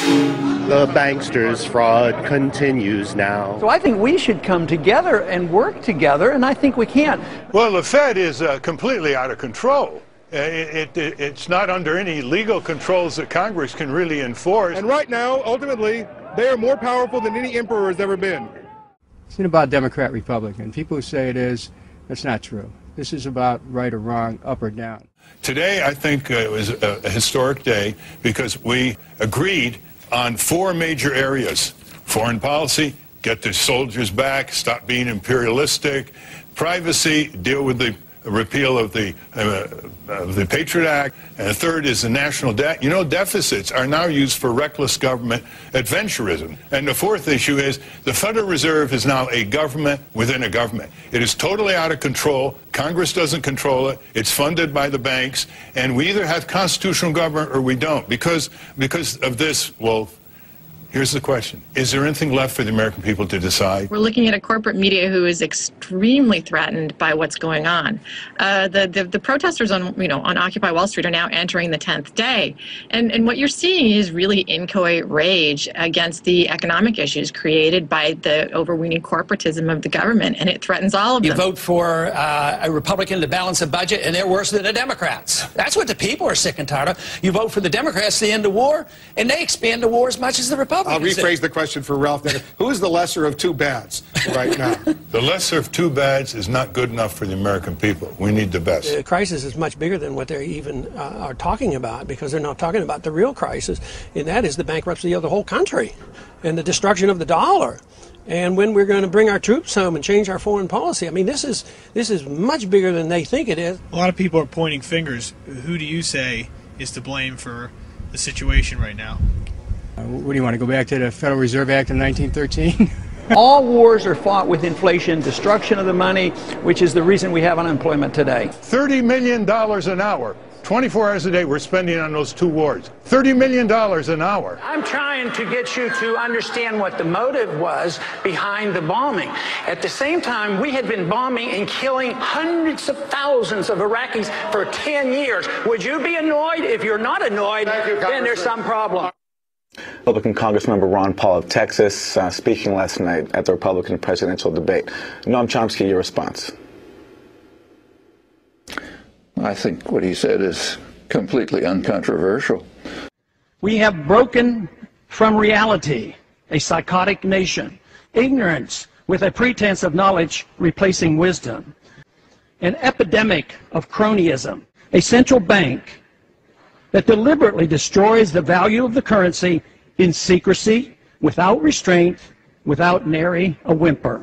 The banksters' fraud continues now. So I think we should come together and work together, and I think we can. Well, the Fed is completely out of control. It's not under any legal controls that Congress can really enforce. And right now, ultimately, they are more powerful than any emperor has ever been. It's not about Democrat, Republican. People who say it is, that's not true. This is about right or wrong, up or down. Today, I think it was a historic day because we agreed on 4 major areas. Foreign policy, get the soldiers back, stop being imperialistic. Privacy, deal with the repeal of the Patriot Act. And the third is the national debt. You know, deficits are now used for reckless government adventurism. And the fourth issue is the Federal Reserve is now a government within a government. It is totally out of control. Congress doesn't control it. It's funded by the banks. And we either have constitutional government or we don't. Because of this, well, here's the question. Is there anything left for the American people to decide? We're looking at a corporate media who is extremely threatened by what's going on. The protesters on Occupy Wall Street are now entering the 10th day. And what you're seeing is really inchoate rage against the economic issues created by the overweening corporatism of the government, and it threatens all of them. You vote for a Republican to balance a budget, and they're worse than the Democrats. That's what the people are sick and tired of. You vote for the Democrats to end the war, and they expand the war as much as the Republicans. I'll rephrase the question for Ralph. Who is the lesser of 2 bads right now? The lesser of 2 bads is not good enough for the American people. We need the best. The crisis is much bigger than what they even are talking about, because they're not talking about the real crisis, and that is the bankruptcy of the whole country and the destruction of the dollar. And when we're going to bring our troops home and change our foreign policy. I mean, this is much bigger than they think it is. A lot of people are pointing fingers. Who do you say is to blame for the situation right now? What do you want to go back to the Federal Reserve Act of 1913? All wars are fought with inflation, destruction of the money, which is the reason we have unemployment today. $30 million an hour. 24 hours a day we're spending on those 2 wars. $30 million an hour. I'm trying to get you to understand what the motive was behind the bombing. At the same time, we had been bombing and killing hundreds of thousands of Iraqis for 10 years. Would you be annoyed? If you're not annoyed, then there's some problem. Republican Congressmember Ron Paul of Texas speaking last night at the Republican presidential debate. Noam Chomsky, your response. I think what he said is completely uncontroversial. We have broken from reality, a psychotic nation, ignorance with a pretense of knowledge replacing wisdom, an epidemic of cronyism, a central bank that deliberately destroys the value of the currency in secrecy, without restraint, without nary a whimper.